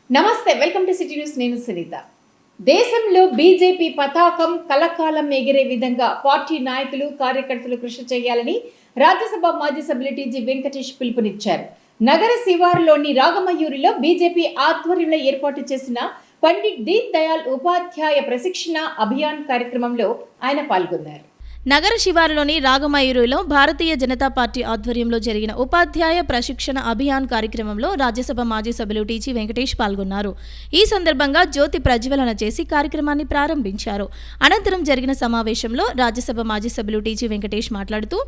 నమస్తే, welcome to city news. నేను సునీత. దేశంలో బీజేపీ పతాకం కలకాలం ఎగిరే విధంగా పార్టీ నాయకులు కార్యకర్తలు కృషి చేయాలని రాజ్యసభ మాజీ సభ్యులు టీజీ వెంకటేష్ పిలుపునిచ్చారు. నగర శివారులోని రాగమయూరిలో బీజేపీ ఆధ్వర్యంలో ఏర్పాటు చేసిన పండిట్ దీన్ దయాళ్ ఉపాధ్యాయ ప్రశిక్షణ అభియాన్ కార్యక్రమంలో ఆయన పాల్గొన్నారు. నగర శివారులోని రాగమయూరిలో భారతీయ జనతా పార్టీ ఆధ్వర్యంలో జరిగిన ఉపాధ్యాయ ప్రశిక్షణ అభియాన్ కార్యక్రమంలో రాజ్యసభ మాజీ సభ్యులు టీజీ వెంకటేష్ పాల్గొన్నారు. ఈ సందర్భంగా జ్యోతి ప్రజ్వలన చేసి కార్యక్రమాన్ని ప్రారంభించారు. అనంతరం జరిగిన సమావేశంలో రాజ్యసభ మాజీ సభ్యులు టీజీ వెంకటేష్ మాట్లాడుతూ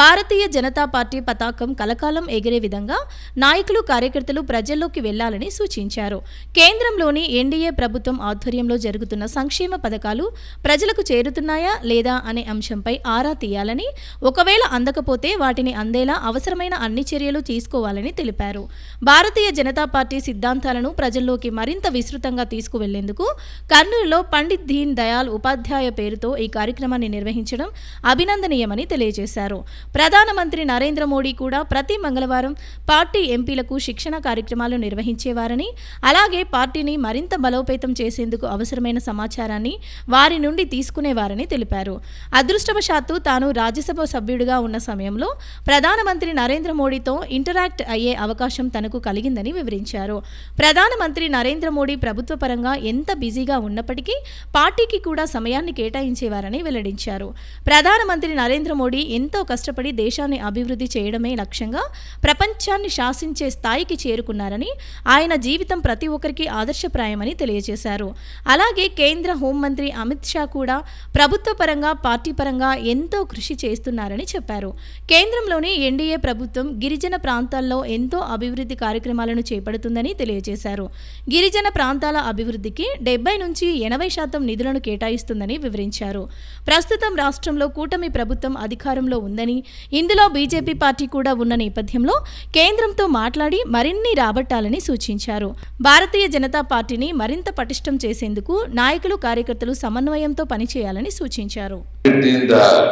భారతీయ జనతా పార్టీ పతాకం కలకాలం ఎగిరే విధంగా నాయకులు కార్యకర్తలు ప్రజల్లోకి వెళ్లాలని సూచించారు. కేంద్రంలోని ఎన్డీఏ ప్రభుత్వం ఆధ్వర్యంలో జరుగుతున్న సంక్షేమ పథకాలు ప్రజలకు చేరుతున్నాయా లేదా అనే అంశం పై ఆరా తీయాలని, ఒకవేళ అందకపోతే వాటిని అందేలా అవసరమైన అన్ని చర్యలు తీసుకోవాలని తెలిపారు. భారతీయ జనతా పార్టీ సిద్ధాంతాలను ప్రజల్లోకి మరింత విస్తృతంగా తీసుకువెళ్లేందుకు కర్నూలులో పండిట్ దీన్ దయాళ్ ఉపాధ్యాయ పేరుతో ఈ కార్యక్రమాన్ని నిర్వహించడం అభినందనీయమని తెలియజేశారు. ప్రధానమంత్రి నరేంద్ర మోడీ కూడా ప్రతి మంగళవారం పార్టీ ఎంపీలకు శిక్షణ కార్యక్రమాలు నిర్వహించేవారని, అలాగే పార్టీని మరింత బలోపేతం చేసేందుకు అవసరమైన సమాచారాన్ని వారి నుండి తీసుకునేవారని తెలిపారు. అదృష్టవశాత్తు తాను రాజ్యసభ సభ్యుడిగా ఉన్న సమయంలో ప్రధానమంత్రి నరేంద్ర మోడీతో ఇంటరాక్ట్ అయ్యే అవకాశం తనకు కలిగిందని వివరించారు. ప్రధానమంత్రి నరేంద్ర మోడీ ప్రభుత్వ పరంగా ఎంత బిజీగా ఉన్నప్పటికీ పార్టీకి కూడా సమయాన్ని కేటాయించేవారని వెల్లడించారు. ప్రధానమంత్రి నరేంద్ర మోడీ ఎంతో కష్టపడి దేశాన్ని అభివృద్ధి చేయడమే లక్ష్యంగా ప్రపంచాన్ని శాసించే స్థాయికి చేరుకున్నారని, ఆయన జీవితం ప్రతి ఒక్కరికి ఆదర్శప్రాయమని తెలియజేశారు. అలాగే కేంద్ర హోంమంత్రి అమిత్ షా కూడా ప్రభుత్వ పరంగా పార్టీ పరంగా ఎంతో కృషి చేస్తున్నారని చెప్పారు. కేంద్రంలోని ఎన్డీఏ ప్రభుత్వం గిరిజన ప్రాంతాల్లో ఎంతో అభివృద్ధి కార్యక్రమాలను చేపడుతుందని తెలియజేశారు. గిరిజన ప్రాంతాల అభివృద్ధికి 70 నుంచి 80% నిధులను కేటాయిస్తుందని వివరించారు. ప్రస్తుతం రాష్ట్రంలో కూటమి ప్రభుత్వం అధికారంలో ఉందని, ఇందులో బీజేపీ పార్టీ కూడా ఉన్న నేపథ్యంలో కేంద్రంతో మాట్లాడి మరిన్ని రాబట్టాలని సూచించారు. భారతీయ జనతా పార్టీని మరింత పటిష్టం చేసేందుకు నాయకులు కార్యకర్తలు సమన్వయంతో పనిచేయాలని సూచించారు. దీన్ దయాళ్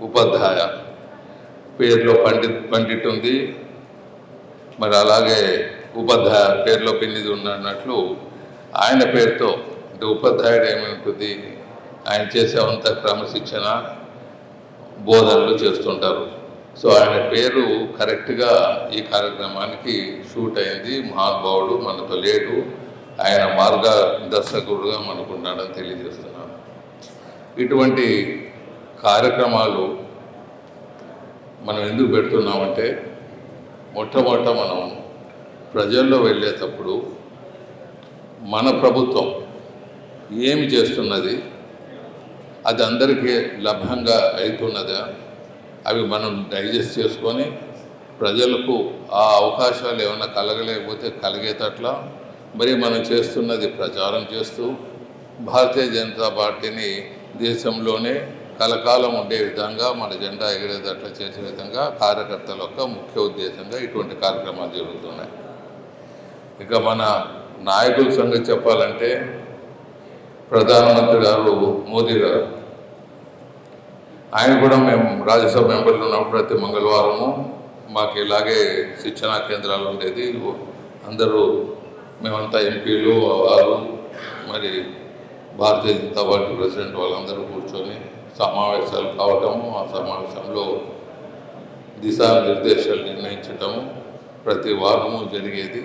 ఉపాధ్యాయ పేరులో పండిట్ ఉంది, మరి అలాగే ఉపాధ్యాయ పేరులో పిన్నిది ఉన్నట్లు ఆయన పేరుతో అంటే ఉపాధ్యాయుడు ఏమనుకుంది, ఆయన చేసేవంత క్రమశిక్షణ బోధనలు చేస్తుంటారు. సో ఆయన పేరు కరెక్ట్గా ఈ కార్యక్రమానికి షూట్ అయింది. మహానుభావుడు మనతో లేడు, ఆయన మార్గదర్శకుడుగా మనకున్నాడని తెలియజేస్తున్నాను. ఇటువంటి కార్యక్రమాలు మనం ఎందుకు పెడుతున్నామంటే, మొట్టమొదట మనం ప్రజల్లో వెళ్ళేటప్పుడు మన ప్రభుత్వం ఏమి చేస్తున్నది, అది అందరికీ లభ్యంగా అవుతున్నదా, అవి మనం డైజెస్ట్ చేసుకొని ప్రజలకు ఆ అవకాశాలు ఏమైనా కలగలేకపోతే కలిగేటట్లా మరి మనం చేస్తున్నది ప్రచారం చేస్తూ భారతీయ జనతా పార్టీని దేశంలోనే కలకాలం ఉండే విధంగా మన జెండా ఎగిరేటట్లా చేసే విధంగా కార్యకర్తల యొక్క ముఖ్య ఉద్దేశంగా ఇటువంటి కార్యక్రమాలు జరుగుతున్నాయి. ఇక మన నాయకుల సంగతి చెప్పాలంటే, ప్రధానమంత్రి గారు మోదీ గారు, ఆయన కూడా మేము రాజ్యసభ మెంబర్లు ఉన్నప్పుడు ప్రతి మంగళవారము మాకు ఇలాగే శిక్షణా కేంద్రాలు ఉండేది. అందరూ మేమంతా ఎంపీలు వారు మరి భారతీయ జనతా పార్టీ ప్రెసిడెంట్ వాళ్ళందరూ కూర్చొని సమావేశాలు కావటము, ఆ సమావేశంలో దిశానిర్దేశాలు నిర్ణయించటము ప్రతి వారము జరిగేది.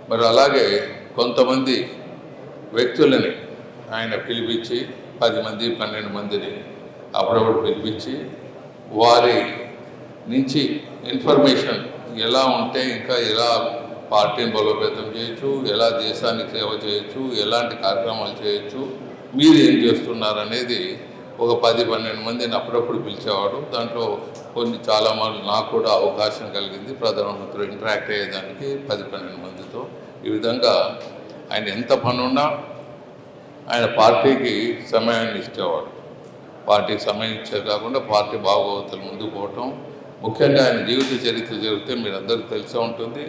మరి అలాగే కొంతమంది వ్యక్తులని ఆయన పిలిపించి 10 మంది 12 మందిని అప్పుడప్పుడు పిలిపించి వారి నుంచి ఇన్ఫర్మేషన్ ఎలా ఉంటే ఇంకా ఎలా పార్టీని బలోపేతం చేయొచ్చు, ఎలా దేశానికి సేవ చేయొచ్చు, ఎలాంటి కార్యక్రమాలు చేయొచ్చు, మీరు ఏం చేస్తున్నారు అనేది ఒక 10-12 మందిని అప్పుడప్పుడు పిలిచేవాడు. దాంట్లో చాలా మంది నాకు కూడా అవకాశం కలిగింది ప్రధానమంత్రి ఇంటరాక్ట్ అయ్యేదానికి 10-12 మందితో. ఈ విధంగా ఆయన ఎంత పనున్నా ఆయన పార్టీకి సమయాన్ని ఇచ్చేవాడు. పార్టీకి సమయం ఇచ్చే కాకుండా పార్టీ బాగోగుతలు ముందుకు పోవటం, ముఖ్యంగా ఆయన జీవిత చరిత్ర జరిగితే మీరు అందరికీ తెలిసే ఉంటుంది.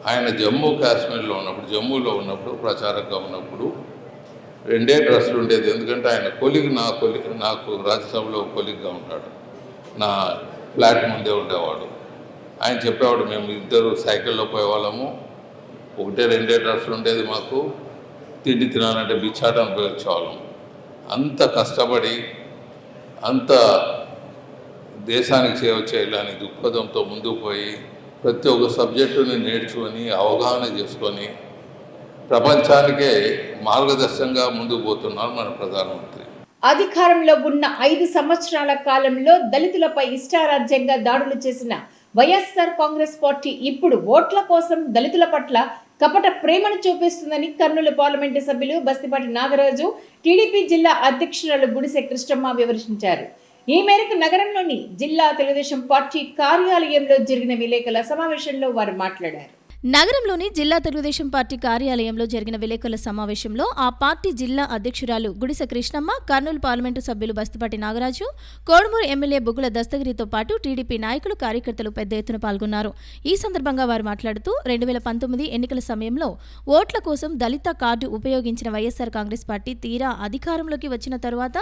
ఆయన జమ్మూలో ఉన్నప్పుడు ప్రచారంగా ఉన్నప్పుడు 2 డ్రెస్సులు ఉండేది. ఎందుకంటే ఆయన నాకు రాజ్యసభలో కొలిగ్గా ఉంటాడు, నా ఫ్లాట్ ముందే ఉండేవాడు. ఆయన చెప్పేవాడు, మేము ఇద్దరు సైకిల్లో పోయేవాళ్ళము, ఒకటే 2 డ్రెస్సులు ఉండేది మాకు. తిండి తినాలంటే బిచ్చాటం ఉపయోగించేవాళ్ళం. అంత కష్టపడి అంత దేశానికి సేవ చేయాలని దృక్పథంతో ముందుకు పోయి ప్రతి ఒక్క సబ్జెక్టుని నేర్చుకొని అవగాహన చేసుకొని ప్రపంచానికే మార్గదర్శకంగా ముందుకు పోతున్నారు మన ప్రధానమంత్రి. అధికారంలో ఉన్న 5 సంవత్సరాల కాలంలో దళితులపై ఇష్టారాజ్యంగా దాడులు చేసిన వైఎస్ఆర్ కాంగ్రెస్ పార్టీ ఇప్పుడు ఓట్ల కోసం దళితుల పట్ల కపట ప్రేమను చూపిస్తుందని కర్నూలు పార్లమెంటు సభ్యులు బస్తిపాటి నాగరాజు, టీడీపీ జిల్లా అధ్యక్షురాలు గుడిసె కృష్ణమ్మ వివరించారు. ఈ మేరకు నగరంలోని జిల్లా తెలుగుదేశం పార్టీ కార్యాలయంలో జరిగిన విలేకరుల సమావేశంలో వారు మాట్లాడారు. నగరంలోని జిల్లా తెలుగుదేశం పార్టీ కార్యాలయంలో జరిగిన విలేకరుల సమావేశంలో ఆ పార్టీ జిల్లా అధ్యక్షురాలు గుడిసె కృష్ణమ్మ, కర్నూలు పార్లమెంటు సభ్యులు బస్తిపాటి నాగరాజు, కోడుమూరు ఎమ్మెల్యే బుగ్గుల దస్తగిరితో పాటు టీడీపీ నాయకులు, కార్యకర్తలు పెద్ద ఎత్తున పాల్గొన్నారు. ఈ సందర్భంగా వారు మాట్లాడుతూ 2019 ఎన్నికల సమయంలో ఓట్ల కోసం దళిత కార్డు ఉపయోగించిన వైఎస్ఆర్ కాంగ్రెస్ పార్టీ తీరా అధికారంలోకి వచ్చిన తరువాత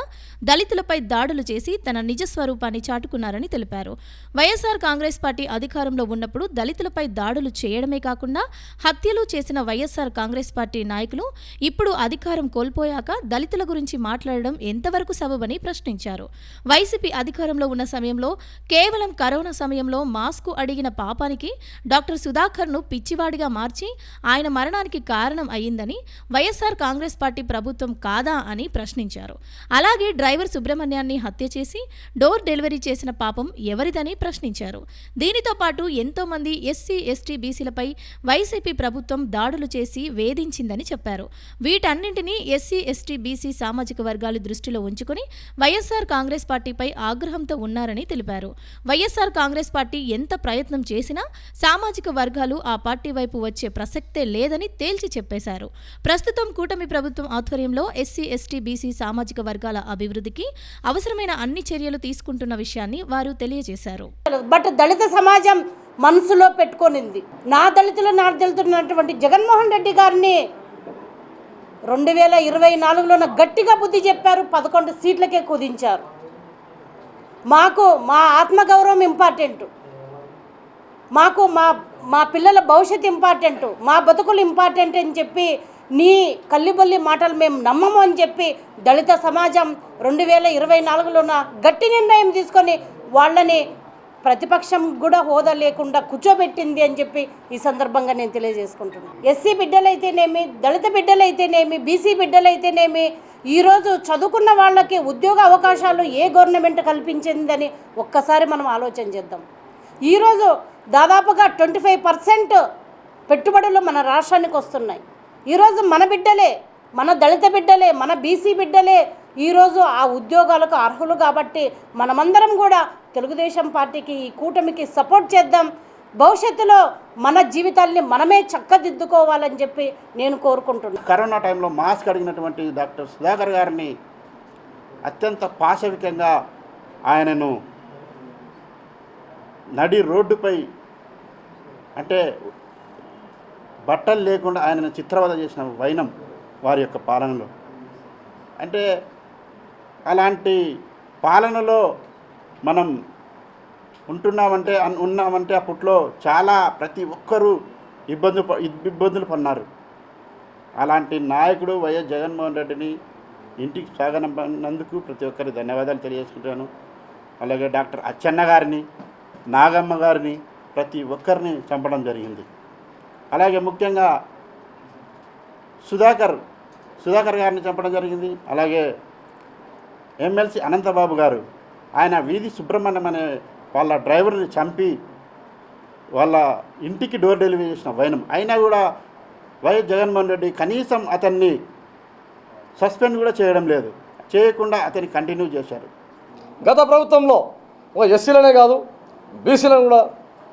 దళితులపై దాడులు చేసి తన నిజ స్వరూపాన్ని చాటుకున్నారని తెలిపారు. వైఎస్ఆర్ కాంగ్రెస్ పార్టీ అధికారంలో ఉన్నప్పుడు దళితులపై దాడులు చేయడమే కాకుండా హత్యలు చేసిన వైఎస్ఆర్ కాంగ్రెస్ పార్టీ నాయకులు ఇప్పుడు అధికారం కోల్పోయాక దళితుల గురించి మాట్లాడడం ఎంతవరకు సబబని ప్రశ్నించారు. వైసీపీ అధికారంలో ఉన్న సమయంలో కేవలం కరోనా సమయంలో మాస్కు అడిగిన పాపానికి డాక్టర్ సుధాకర్ను పిచ్చివాడిగా మార్చి ఆయన మరణానికి కారణం అయ్యిందని వైఎస్ఆర్ కాంగ్రెస్ పార్టీ ప్రభుత్వం కాదా అని ప్రశ్నించారు. అలాగే డ్రైవర్ సుబ్రహ్మణ్యాన్ని హత్య చేసి డోర్ డెలివరీ చేసిన పాపం ఎవరిదని ప్రశ్నించారు. దీనితో పాటు ఎంతో మంది ఎస్సీ, ఎస్టీ, బీసీలపై వైసీపీ ప్రభుత్వం దాడులు చేసి వేధించిందని చెప్పారు. వీటన్నింటినీ ఎస్సీ, ఎస్టీ, బీసీ సామాజిక వర్గాలు దృష్టిలో ఉంచుకుని వైఎస్ఆర్ కాంగ్రెస్ పార్టీపై ఆగ్రహంతో ఉన్నారని తెలిపారు. వైఎస్ఆర్ కాంగ్రెస్ పార్టీ ఎంత ప్రయత్నం చేసినా సామాజిక వర్గాలు ఆ పార్టీ వైపు వచ్చే ప్రసక్తే లేదని తేల్చి చెప్పేశారు. ప్రస్తుతం కూటమి ప్రభుత్వం ఆధ్వర్యంలో ఎస్సీ, ఎస్టీ, బీసీ సామాజిక వర్గాల అభివృద్ధికి అవసరమైన అన్ని చర్యలు తీసుకుంటున్న విషయాన్ని వారు తెలియజేశారు. బట్ దళిత సమాజం మనసులో పెట్టుకొనింది. నా దళితున్నటువంటి జగన్మోహన్ రెడ్డి గారిని 2024లో గట్టిగా బుద్ధి చెప్పారు. 11 సీట్లకే కుదించారు. మాకు మా ఆత్మగౌరవం ఇంపార్టెంట్, మాకు మా పిల్లల భవిష్యత్తు ఇంపార్టెంట్, మా బతుకులు ఇంపార్టెంట్ అని చెప్పి నీ కల్లిబొల్లి మాటలు మేము నమ్మము అని చెప్పి దళిత సమాజం 2024లోన గట్టి నిర్ణయం తీసుకొని వాళ్ళని ప్రతిపక్షం కూడా హోదా లేకుండా కూర్చోబెట్టింది అని చెప్పి ఈ సందర్భంగా నేను తెలియజేసుకుంటున్నాను. ఎస్సీ బిడ్డలైతేనేమి, దళిత బిడ్డలైతేనేమి, బీసీ బిడ్డలైతేనేమి ఈరోజు చదువుకున్న వాళ్ళకి ఉద్యోగ అవకాశాలు ఏ గవర్నమెంట్ కల్పించిందని ఒక్కసారి మనం ఆలోచన చేద్దాం. ఈరోజు దాదాపుగా 25% పెట్టుబడులు మన రాష్ట్రానికి వస్తున్నాయి. ఈరోజు మన బిడ్డలే, మన దళిత బిడ్డలే, మన బీసీ బిడ్డలే ఈరోజు ఆ ఉద్యోగాలకు అర్హులు. కాబట్టి మనమందరం కూడా తెలుగుదేశం పార్టీకి, ఈ కూటమికి సపోర్ట్ చేద్దాం. భవిష్యత్తులో మన జీవితాల్ని మనమే చక్కదిద్దుకోవాలని చెప్పి నేను కోరుకుంటున్నాను. కరోనా టైంలో మాస్క్ అడిగినటువంటి డాక్టర్ సుధాకర్ గారిని అత్యంత పాశవికంగా ఆయనను నడి రోడ్డుపై అంటే బట్టలు లేకుండా ఆయనను చిత్రవద చేసిన వైనం వారి యొక్క పాలనలో. అంటే అలాంటి పాలనలో మనం ఉన్నామంటే అప్పట్లో చాలా ప్రతి ఒక్కరూ ఇబ్బందులు పన్నారు. అలాంటి నాయకుడు వైఎస్ జగన్మోహన్ రెడ్డిని ఇంటికి స్వాగతించినందుకు ప్రతి ఒక్కరికి ధన్యవాదాలు తెలియజేసుకుంటాను. అలాగే డాక్టర్ అచ్చెన్న గారిని, నాగమ్మ గారిని ప్రతి ఒక్కరిని చంపడం జరిగింది. అలాగే ముఖ్యంగా సుధాకర్ గారిని చంపడం జరిగింది. అలాగే ఎమ్మెల్సీ అనంతబాబు గారు ఆయన వీధి సుబ్రహ్మణ్యం అనే వాళ్ళ డ్రైవర్ని చంపి వాళ్ళ ఇంటికి డోర్ డెలివరీ చేసిన వైనం. అయినా కూడా వైఎస్ జగన్మోహన్ రెడ్డి కనీసం అతన్ని సస్పెండ్ కూడా చేయడం లేదు, చేయకుండా అతన్ని కంటిన్యూ చేశారు. గత ప్రభుత్వంలో ఒక ఎస్సీలనే కాదు బీసీలను కూడా,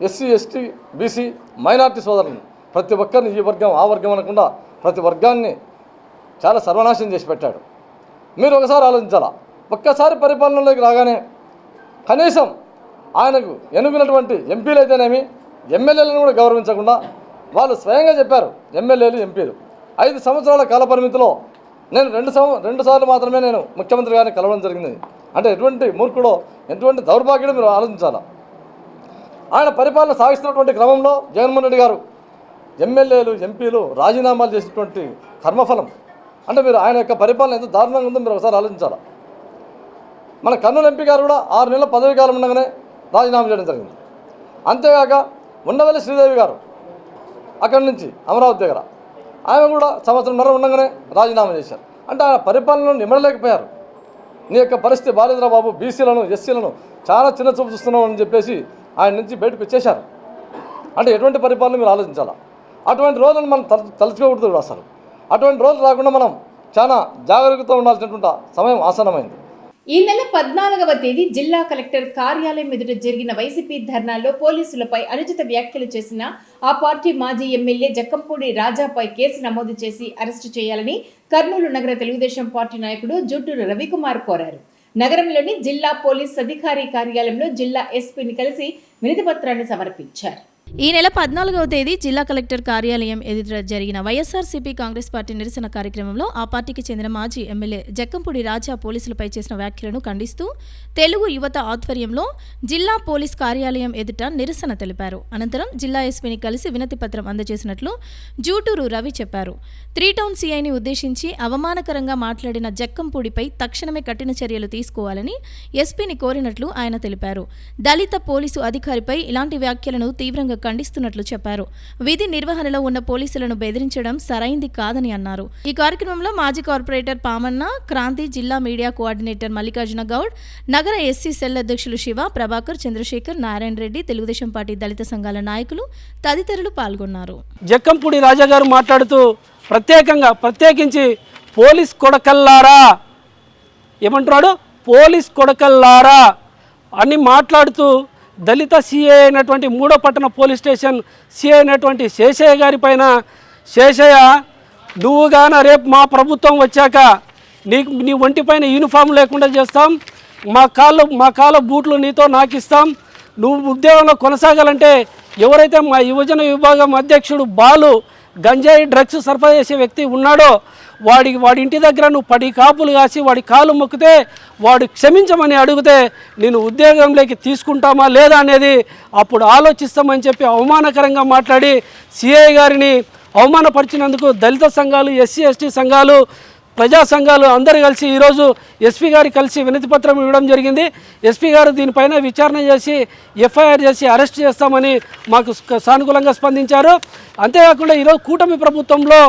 ఎస్సీ, ఎస్టీ, బీసీ, మైనార్టీ సోదరులను ప్రతి ఒక్కరిని ఈ వర్గం ఆ వర్గం అనకుండా ప్రతి వర్గాన్ని చాలా సర్వనాశనం చేసి పెట్టాడు. మీరు ఒకసారి ఆలోచించాలా, ఒక్కసారి పరిపాలనలోకి రాగానే కనీసం ఆయనకు ఎన్నుకున్నటువంటి ఎంపీలు అయితేనేమి ఎమ్మెల్యేలను కూడా గౌరవించకుండా వాళ్ళు స్వయంగా చెప్పారు. ఎమ్మెల్యేలు, ఎంపీలు 5 సంవత్సరాల కాలపరిమితిలో నేను రెండు సార్లు మాత్రమే నేను ముఖ్యమంత్రి గారిని కలవడం జరిగింది. అంటే ఎటువంటి మూర్ఖుడో, ఎటువంటి దౌర్భాగ్యుడో మీరు ఆలోచించాలా. ఆయన పరిపాలన సాగిస్తున్నటువంటి క్రమంలో జగన్మోహన్ రెడ్డి గారు ఎమ్మెల్యేలు ఎంపీలు రాజీనామాలు చేసినటువంటి కర్మఫలం. అంటే మీరు ఆయన యొక్క పరిపాలన ఎంత దారుణంగా ఉందో మీరు ఒకసారి ఆలోచించాలి. మన కర్నూలు ఎంపీ గారు కూడా 6 నెలల పదవి కాలం ఉండగానే రాజీనామా చేయడం జరిగింది. అంతేగాక ఉండవల్లి శ్రీదేవి గారు అక్కడి నుంచి అమరావతి దగ్గర ఆమె కూడా సంవత్సరంన్నర ఉండగానే రాజీనామా చేశారు. అంటే ఆయన పరిపాలనలో నిమడలేకపోయారు. నీ యొక్క పరిస్థితి బాలేదురా బాబు, బీసీలను ఎస్సీలను చాలా చిన్న చూపు చూస్తున్నాం అని చెప్పేసి ఆయన నుంచి బయటకు వచ్చేశారు. అంటే ఎటువంటి పరిపాలన మీరు ఆలోచించాలా? అటువంటి రోజులను మనం తలుచుకోకూడదు. అసలు అటువంటి రోజులు రాకుండా మనం చాలా జాగ్రత్తగా ఉండాల్సినటువంటి సమయం ఆసన్నమైంది. ఈ నెల 14వ తేదీ జిల్లా కలెక్టర్ కార్యాలయం ఎదుట జరిగిన వైసీపీ ధర్నాలో పోలీసులపై అనుచిత వ్యాఖ్యలు చేసిన ఆ పార్టీ మాజీ ఎమ్మెల్యే జక్కంపూడి రాజాపై కేసు నమోదు చేసి అరెస్టు చేయాలని కర్నూలు నగర తెలుగుదేశం పార్టీ నాయకుడు జూటూరు రవికుమార్ కోరారు. నగరంలోని జిల్లా పోలీస్ అధికారి కార్యాలయంలో జిల్లా ఎస్పీని కలిసి వినతిపత్రాన్ని సమర్పించారు. ఈ నెల 14వ తేదీ జిల్లా కలెక్టర్ కార్యాలయం ఎదుట జరిగిన వైఎస్ఆర్సీపీ కాంగ్రెస్ పార్టీ నిరసన కార్యక్రమంలో ఆ పార్టీకి చెందిన మాజీ ఎమ్మెల్యే జక్కంపూడి రాజా పోలీసులపై చేసిన వ్యాఖ్యలను ఖండిస్తూ తెలుగు యువత ఆధ్వర్యంలో జిల్లా పోలీస్ కార్యాలయం ఎదుట నిరసన తెలిపారు. అనంతరం జిల్లా ఎస్పీని కలిసి వినతి పత్రం అందజేసినట్లు జూటూరు రవి చెప్పారు. 3 టౌన్ సీఐని ఉద్దేశించి అవమానకరంగా మాట్లాడిన జక్కంపూడిపై తక్షణమే కఠిన చర్యలు తీసుకోవాలని ఎస్పీని కోరినట్లు ఆయన తెలిపారు. దళిత పోలీసు అధికారిపై ఇలాంటి వ్యాఖ్యలను తీవ్రంగా ఖండిస్తున్నట్లు చెప్పారు. విధి నిర్వహణలో ఉన్న పోలీసులను బెదిరించడం సరైంది కాదని అన్నారు. ఈ కార్యక్రమంలో మాజీ కార్పొరేటర్ పామన్న, క్రాంతి, జిల్లా మీడియా కోఆర్డినేటర్ మల్లికార్జున గౌడ్, నగర ఎస్సీ సెల్ అధ్యక్షులు శివ, ప్రభాకర్, చంద్రశేఖర్, నారాయణ రెడ్డి, తెలుగుదేశం పార్టీ దళిత సంఘాల నాయకులు తదితరులు పాల్గొన్నారు. జక్కంపూడి రాజా గారు మాట్లాడుతూ ప్రత్యేకించి పోలీస్ కొడకల్లారా ఏమంటున్నాడు, పోలీస్ కొడకల్లారా అని మాట్లాడుతూ దళిత సిఐ అయినటువంటి 3వ పట్టణ పోలీస్ స్టేషన్ సిఐ అయినటువంటి శేషయ్య గారి పైన, శేషయ్య నువ్వు గాన రేపు మా ప్రభుత్వం వచ్చాక నీ ఒంటిపైన యూనిఫామ్ లేకుండా చేస్తాం, మా కాళ్ళ బూట్లు నీతో నాకిస్తాం, నువ్వు ఉద్యోగంలో కొనసాగాలంటే ఎవరైతే మా యువజన విభాగం అధ్యక్షుడు బాలు గంజాయి డ్రగ్స్ సరఫరా చేసే వ్యక్తి ఉన్నాడో వాడి ఇంటి దగ్గర నువ్వు 10 కాపులు కాసి వాడి కాలు మొక్కితే వాడు క్షమించమని అడిగితే నేను ఉద్యోగంలోకి తీసుకుంటామా లేదా అనేది అప్పుడు ఆలోచిస్తామని చెప్పి అవమానకరంగా మాట్లాడి సిఐ గారిని అవమానపరిచినందుకు దళిత సంఘాలు, ఎస్సీ ఎస్టీ సంఘాలు, ప్రజా సంఘాలు అందరూ కలిసి ఈరోజు ఎస్పీ గారికి కలిసి వినతిపత్రం ఇవ్వడం జరిగింది. ఎస్పీ గారు దీనిపైన విచారణ చేసి ఎఫ్ఐఆర్ చేసి అరెస్ట్ చేస్తామని మాకు సానుకూలంగా స్పందించారు. అంతేకాకుండా ఈరోజు కూటమి ప్రభుత్వంలో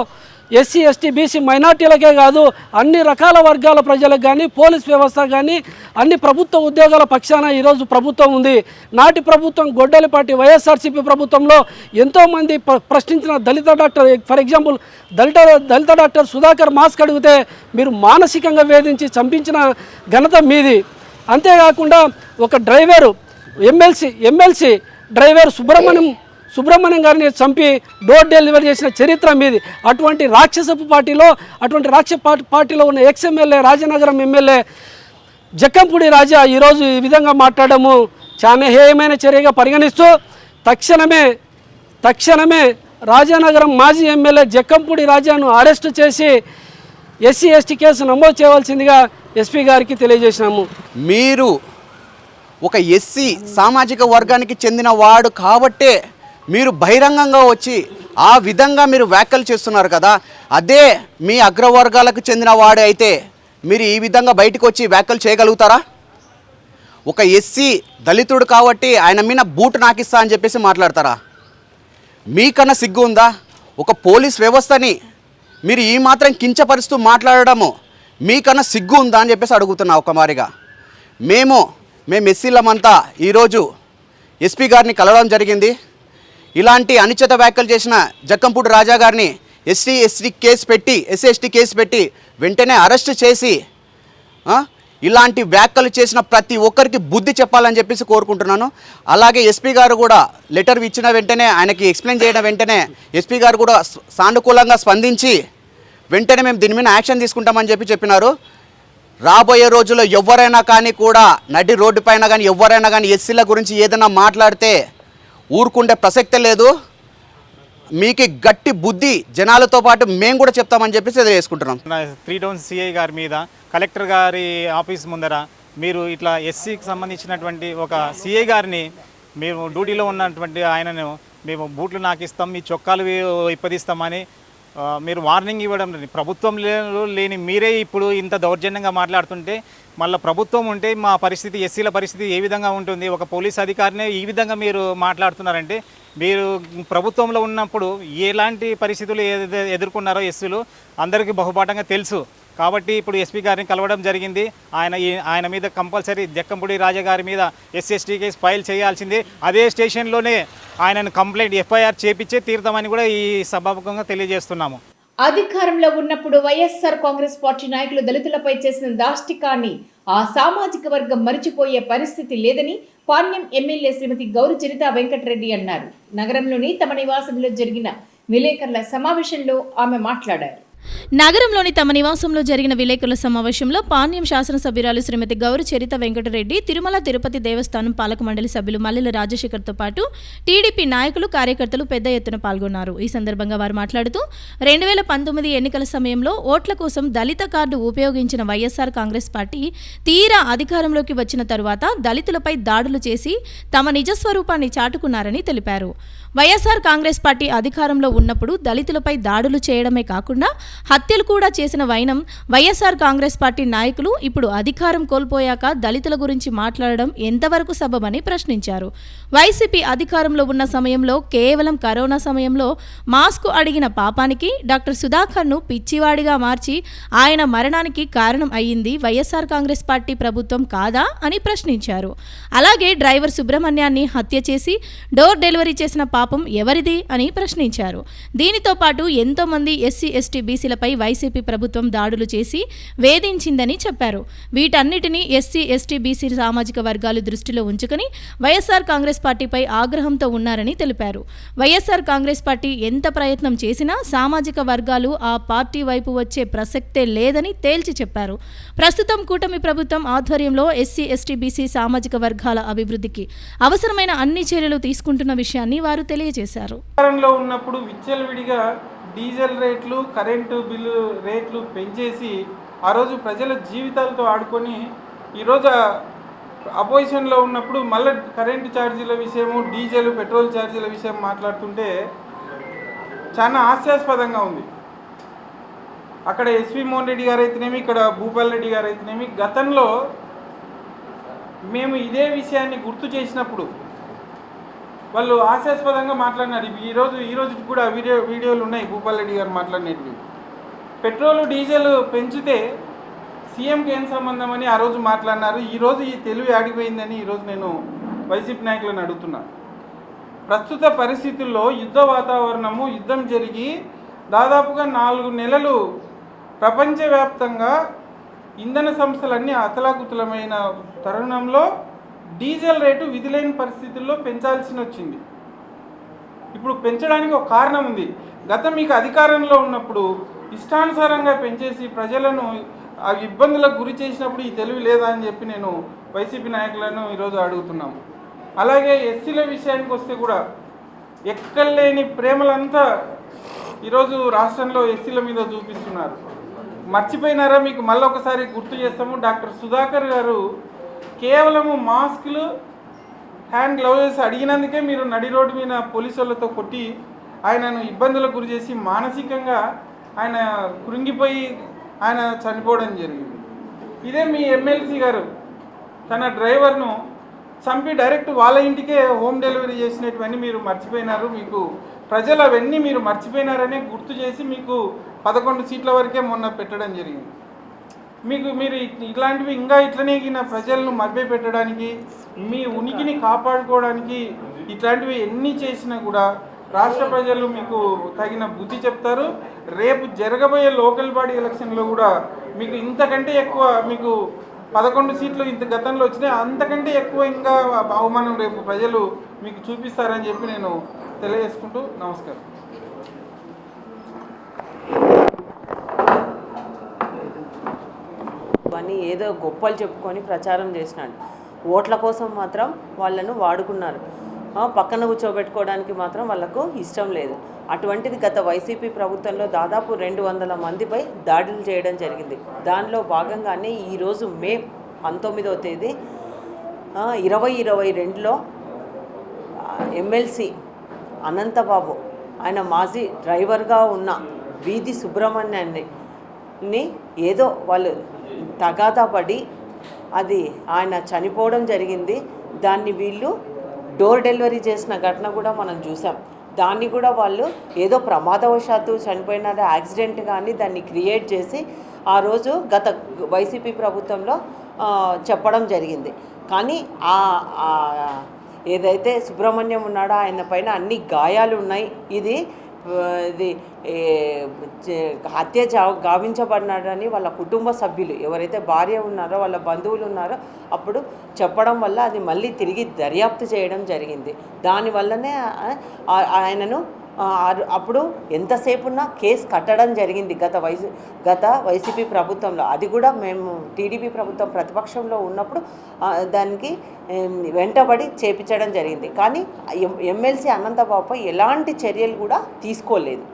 ఎస్సీ ఎస్టీ బీసీ మైనార్టీలకే కాదు అన్ని రకాల వర్గాల ప్రజలకు కానీ పోలీస్ వ్యవస్థ కానీ అన్ని ప్రభుత్వ ఉద్యోగాల పక్షాన ఈరోజు ప్రభుత్వం ఉంది. నాటి ప్రభుత్వం గొడ్డలిపాటి వైఎస్ఆర్సీపీ ప్రభుత్వంలో ఎంతోమంది ప్రశ్నించిన దళిత డాక్టర్, ఫర్ ఎగ్జాంపుల్ దళిత డాక్టర్ సుధాకర్ మాస్క్ అడిగితే మీరు మానసికంగా వేధించి చంపించిన ఘనత మీది. అంతేకాకుండా ఒక డ్రైవరు ఎమ్మెల్సీ డ్రైవర్ సుబ్రహ్మణ్యం గారిని చంపి డోర్ డెలివరీ చేసిన చరిత్ర మీది. అటువంటి రాక్షసపు పార్టీలో ఉన్న ex MLA, Rajanagaram MLA Jakkampudi Raja ఈరోజు ఈ విధంగా మాట్లాడము చాలా హేయమైన చర్యగా పరిగణిస్తూ తక్షణమే రాజానగరం మాజీ ఎమ్మెల్యే జక్కంపూడి రాజాను అరెస్టు చేసి ఎస్సీ ఎస్టీ కేసు నమోదు చేయవలసిందిగా ఎస్పీ గారికి తెలియజేసినాము. మీరు ఒక ఎస్సీ సామాజిక వర్గానికి చెందిన వాడు కాబట్టే మీరు బహిరంగంగా వచ్చి ఆ విధంగా మీరు వ్యాఖ్యలు చేస్తున్నారు కదా. అదే మీ అగ్రవర్గాలకు చెందిన వాడు అయితే మీరు ఈ విధంగా బయటకు వచ్చి వ్యాఖ్యలు చేయగలుగుతారా? ఒక ఎస్సీ దళితుడు కాబట్టి ఆయన మీద బూటు నాకిస్తా అని చెప్పేసి మాట్లాడతారా? మీకన్నా సిగ్గు ఉందా? ఒక పోలీస్ వ్యవస్థని మీరు ఈ మాత్రం కించపరుస్తూ మాట్లాడడము మీకన్నా సిగ్గు ఉందా అని చెప్పేసి అడుగుతున్నా. ఒక మారిగా మేము ఎస్సీలమంతా ఈరోజు ఎస్పీ గారిని కలవడం జరిగింది. ఇలాంటి అనుచిత వ్యాఖ్యలు చేసిన జక్కంపూడి రాజా గారిని ఎస్సీ ఎస్టీ కేసు పెట్టి వెంటనే అరెస్ట్ చేసి ఇలాంటి వ్యాఖ్యలు చేసిన ప్రతి ఒక్కరికి బుద్ధి చెప్పాలని చెప్పేసి కోరుకుంటున్నాను. అలాగే ఎస్పీ గారు కూడా లెటర్ ఇచ్చిన వెంటనే ఆయనకి ఎక్స్ప్లెయిన్ చేయడం వెంటనే ఎస్పీ గారు కూడా సానుకూలంగా స్పందించి వెంటనే మేము దీని మీద యాక్షన్ తీసుకుంటామని చెప్పినారు. రాబోయే రోజుల్లో ఎవరైనా కానీ కూడా నడి రోడ్డు పైన కానీ ఎవరైనా కానీ ఎస్సీల గురించి ఏదైనా మాట్లాడితే ఊరుకుండే ప్రసక్తే లేదు. మీకు గట్టి బుద్ధి జనాలతో పాటు మేము కూడా చెప్తామని చెప్పేసి తెలియజేసుకుంటున్నాం. 3 టౌన్ సిఐ గారి మీద కలెక్టర్ గారి ఆఫీస్ ముందర మీరు ఇట్లా ఎస్సీకి సంబంధించినటువంటి ఒక సిఐ గారిని మీరు డ్యూటీలో ఉన్నటువంటి ఆయనను మేము బూట్లు నాకిస్తాం, మీ చొక్కాలు ఇప్పదిస్తామని మీరు వార్నింగ్ ఇవ్వడం ప్రభుత్వం లేని మీరే ఇప్పుడు ఇంత దౌర్జన్యంగా మాట్లాడుతుంటే మళ్ళీ ప్రభుత్వం ఉంటే మా పరిస్థితి, ఎస్సీల పరిస్థితి ఏ విధంగా ఉంటుంది? ఒక పోలీస్ అధికారినే ఈ విధంగా మీరు మాట్లాడుతున్నారంటే మీరు ప్రభుత్వంలో ఉన్నప్పుడు ఎలాంటి పరిస్థితులు ఎదుర్కొన్నారో ఎస్సీలు అందరికీ బహుపాఠంగా తెలుసు. కాబట్టి ఇప్పుడు ఎస్పీ గారిని కలవడం జరిగింది. ఆయన మీద కంపల్సరీ జక్కంపూడి రాజా గారి మీద SST కేసు ఫైల్ చేయాల్సిందే. అదే స్టేషన్లోనే ఆయనను కంప్లైంట్ FIR చేపించే తీర్థమని కూడా ఈ సభాముఖంగా తెలియజేస్తున్నాము. అధికారంలో ఉన్నప్పుడు వైఎస్ఆర్ కాంగ్రెస్ పార్టీ నాయకులు దళితులపై చేసిన దాష్టికాన్ని ఆ సామాజిక వర్గం మరిచిపోయే పరిస్థితి లేదని పాణ్యం ఎమ్మెల్యే శ్రీమతి గౌరి చరితా వెంకటరెడ్డి అన్నారు. నగరంలోని తమ నివాసంలో జరిగిన విలేకరుల సమావేశంలో ఆమె మాట్లాడారు. నగరంలోని తమ నివాసంలో జరిగిన విలేకరుల సమావేశంలో పాణ్యం శాసనసభ్యురాలు శ్రీమతి గౌరి చరిత వెంకటరెడ్డి, తిరుమల తిరుపతి దేవస్థానం పాలక మండలి సభ్యులు మల్లెల రాజశేఖర్తో పాటు టీడీపీ నాయకులు, కార్యకర్తలు పెద్ద ఎత్తున పాల్గొన్నారు. ఈ సందర్భంగా వారు మాట్లాడుతూ 2019 ఎన్నికల సమయంలో ఓట్ల కోసం దళిత కార్డు ఉపయోగించిన వైఎస్ఆర్ కాంగ్రెస్ పార్టీ తీరా అధికారంలోకి వచ్చిన తరువాత దళితులపై దాడులు చేసి తమ నిజస్వరూపాన్ని చాటుకున్నారని తెలిపారు. వైఎస్ఆర్ కాంగ్రెస్ పార్టీ అధికారంలో ఉన్నప్పుడు దళితులపై దాడులు చేయడమే కాకుండా హత్యలు కూడా చేసిన వైనం వైఎస్ఆర్ కాంగ్రెస్ పార్టీ నాయకులు ఇప్పుడు అధికారం కోల్పోయాక దళితుల గురించి మాట్లాడడం ఎంతవరకు సబబని ప్రశ్నించారు. వైసీపీ అధికారంలో ఉన్న సమయంలో కేవలం కరోనా సమయంలో మాస్కు అడిగిన పాపానికి డాక్టర్ సుధాకర్ను పిచ్చివాడిగా మార్చి ఆయన మరణానికి కారణం అయ్యింది వైఎస్ఆర్ కాంగ్రెస్ పార్టీ ప్రభుత్వం కాదా అని ప్రశ్నించారు. అలాగే డ్రైవర్ సుబ్రహ్మణ్యాన్ని హత్య చేసి డోర్ డెలివరీ చేసిన పాపం ఎవరిది అని ప్రశ్నించారు. దీనితో పాటు ఎంతో మంది SC, ST, BCలపై వైసీపీ ప్రభుత్వం దాడులు చేసి వేధించిందని చెప్పారు. వీటన్నిటినీ SC, ST, BC సామాజిక వర్గాలు దృష్టిలో ఉంచుకుని వైఎస్ఆర్ కాంగ్రెస్ పార్టీపై ఆగ్రహంతో ఉన్నారని తెలిపారు. వైఎస్ఆర్ కాంగ్రెస్ పార్టీ ఎంత ప్రయత్నం చేసినా సామాజిక వర్గాలు ఆ పార్టీ వైపు వచ్చే ప్రసక్తే లేదని తేల్చి చెప్పారు. ప్రస్తుతం కూటమి ప్రభుత్వం ఆధ్వర్యంలో SC, ST, BC సామాజిక వర్గాల అభివృద్ధికి అవసరమైన అన్ని చర్యలు తీసుకుంటున్న విషయాన్ని వారు తెలియజేశారు. అధికారంలో ఉన్నప్పుడు విచ్చలవిడిగా డీజిల్ రేట్లు, కరెంటు బిల్లు రేట్లు పెంచేసి ఆ రోజు ప్రజల జీవితాలతో ఆడుకొని ఈరోజు అపోజిషన్లో ఉన్నప్పుడు మళ్ళీ కరెంటు ఛార్జీల విషయము, డీజిల్ పెట్రోల్ ఛార్జీల విషయం మాట్లాడుతుంటే చాలా హాస్యాస్పదంగా ఉంది. అక్కడ ఎస్వి మోహన్ రెడ్డి గారు అయితేనేమి, ఇక్కడ భూపాల్ రెడ్డి గారు అయితేనేమి గతంలో మేము ఇదే విషయాన్ని గుర్తు చేసినప్పుడు వాళ్ళు హాస్యాస్పదంగా మాట్లాడినారు. ఈరోజు కూడా వీడియోలు ఉన్నాయి భూపాల్ రెడ్డి గారు మాట్లాడినవి. పెట్రోలు డీజిల్ పెంచితే సీఎంకి ఏం సంబంధం అని ఆ రోజు మాట్లాడినారు. ఈరోజు ఈ తెలివి ఆడిపోయిందని ఈరోజు నేను వైసీపీ నాయకులను అడుగుతున్నా. ప్రస్తుత పరిస్థితుల్లో యుద్ధ వాతావరణము, యుద్ధం జరిగి దాదాపుగా 4 నెలలు ప్రపంచవ్యాప్తంగా ఇంధన సంస్థలన్నీ అతలాకుతలమైన తరుణంలో డీజిల్ రేటు విధిలేని పరిస్థితుల్లో పెంచాల్సి వచ్చింది. ఇప్పుడు పెంచడానికి ఒక కారణం ఉంది. గతం మీకు అధికారంలో ఉన్నప్పుడు ఇష్టానుసారంగా పెంచేసి ప్రజలను ఆ ఇబ్బందులకు గురి చేసినప్పుడు ఈ తెలివి లేదా అని చెప్పి నేను వైసీపీ నాయకులను ఈరోజు అడుగుతున్నాము. అలాగే ఎస్సీల విషయానికి వస్తే కూడా ఎక్కలేని ప్రేమలంతా ఈరోజు రాష్ట్రంలో ఎస్సీల మీద చూపిస్తున్నారు. మర్చిపోయినారా? మీకు మళ్ళీ ఒకసారి గుర్తు చేస్తాము. డాక్టర్ సుధాకర్ గారు కేవలము మాస్కులు, హ్యాండ్ గ్లౌజెస్ అడిగినందుకే మీరు నడి రోడ్డు మీద పోలీసు వాళ్ళతో కొట్టి ఆయనను ఇబ్బందులకు గురి చేసి మానసికంగా ఆయన కృంగిపోయి ఆయన చనిపోవడం జరిగింది. ఇదే మీ ఎమ్మెల్సీ గారు తన డ్రైవర్ను చంపి డైరెక్ట్ వాళ్ళ ఇంటికే హోమ్ డెలివరీ చేసినటువన్నీ మీరు మర్చిపోయినారు. మీకు ప్రజలు అవన్నీ మీరు మర్చిపోయినారనే గుర్తు చేసి మీకు 11 సీట్ల వరకే మొన్న పెట్టడం జరిగింది. మీరు ఇట్లాంటివి ఇంకా ఇట్లనే ప్రజలను మభ్యపెట్టడానికి, మీ ఉనికిని కాపాడుకోవడానికి ఇట్లాంటివి ఎన్ని చేసినా కూడా రాష్ట్ర ప్రజలు మీకు తగిన బుద్ధి చెప్తారు. రేపు జరగబోయే లోకల్ బాడీ ఎలక్షన్లో కూడా మీకు ఇంతకంటే ఎక్కువ, మీకు 11 సీట్లు ఇంత గతంలో వచ్చినాయి, అంతకంటే ఎక్కువ ఇంకా అవమానం రేపు ప్రజలు మీకు చూపిస్తారని చెప్పి నేను తెలియజేసుకుంటూ నమస్కారం. అని ఏదో గొప్పలు చెప్పుకొని ప్రచారం చేసినాడు. ఓట్ల కోసం మాత్రం వాళ్ళను వాడుకున్నారు. పక్కన కూర్చోబెట్టుకోవడానికి మాత్రం వాళ్ళకు ఇష్టం లేదు. అటువంటిది గత వైసీపీ ప్రభుత్వంలో దాదాపు 200 మందిపై దాడులు చేయడం జరిగింది. దానిలో భాగంగానే ఈరోజు మే 19వ తేదీ 2022లో ఎమ్మెల్సీ అనంతబాబు ఆయన మాజీ డ్రైవర్గా ఉన్న వీధి సుబ్రహ్మణ్యాన్ని ఏదో వాళ్ళు తగాదా పడి అది ఆయన చనిపోవడం జరిగింది. దాన్ని వీళ్ళు డోర్ డెలివరీ చేసిన ఘటన కూడా మనం చూసాం. దాన్ని కూడా వాళ్ళు ఏదో ప్రమాదవశాత్తు చనిపోయిన యాక్సిడెంట్ కానీ దాన్ని క్రియేట్ చేసి ఆ రోజు గత వైసీపీ ప్రభుత్వంలో చెప్పడం జరిగింది. కానీ ఏదైతే సుబ్రహ్మణ్యం ఉన్నాడో ఆయన పైన అన్ని గాయాలు ఉన్నాయి. ఇది హత్య గావించబడినాడని వాళ్ళ కుటుంబ సభ్యులు ఎవరైతే భార్య ఉన్నారో వాళ్ళ బంధువులు ఉన్నారో అప్పుడు చెప్పడం వల్ల అది మళ్ళీ తిరిగి దర్యాప్తు చేయడం జరిగింది. దానివల్లనే ఆయనను అప్పుడు ఎంతసేపు ఉన్నా కేసు కట్టడం జరిగింది గత వైసీపీ ప్రభుత్వంలో. అది కూడా మేము టీడీపీ ప్రభుత్వం ప్రతిపక్షంలో ఉన్నప్పుడు దానికి వెంటబడి చేపించడం జరిగింది. కానీ ఎమ్మెల్సీ అనంతబాబుపై ఎలాంటి చర్యలు కూడా తీసుకోలేదు.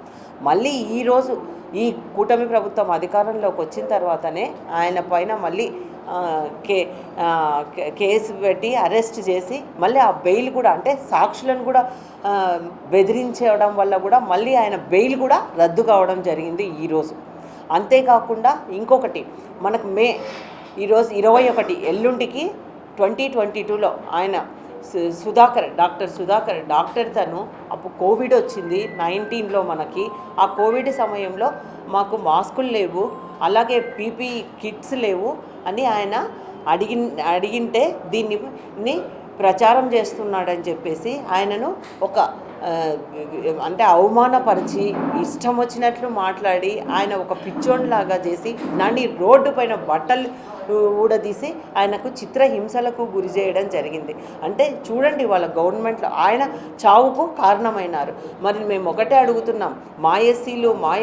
మళ్ళీ ఈరోజు ఈ కూటమి ప్రభుత్వం అధికారంలోకి వచ్చిన తర్వాతనే ఆయన పైన మళ్ళీ కేసు పెట్టి అరెస్ట్ చేసి మళ్ళీ ఆ బెయిల్ కూడా అంటే సాక్షులను కూడా బెదిరించడం వల్ల కూడా మళ్ళీ ఆయన బెయిల్ కూడా రద్దు కావడం జరిగింది ఈరోజు. అంతేకాకుండా ఇంకొకటి మనకు ఈరోజు 21 ఎల్లుండికి 2022లో ఆయన డాక్టర్ తను అప్పుడు కోవిడ్ వచ్చింది 19లో మనకి. ఆ కోవిడ్ సమయంలో మాకు మాస్కులు లేవు, అలాగే పీపీ కిట్స్ లేవు అని ఆయన అడిగింటే దీన్ని ప్రచారం చేస్తున్నాడని చెప్పేసి ఆయనను అంటే అవమానపరిచి ఇష్టం వచ్చినట్లు మాట్లాడి ఆయన ఒక పిచ్చోన్లాగా చేసి నన్ను రోడ్డు పైన బట్టలు ఊడదీసి ఆయనకు చిత్రహింసలకు గురి చేయడం జరిగింది. అంటే చూడండి వాళ్ళ గవర్నమెంట్లో ఆయన చావుకు కారణమైనారు. మరి మేము ఒకటే అడుగుతున్నాం, మా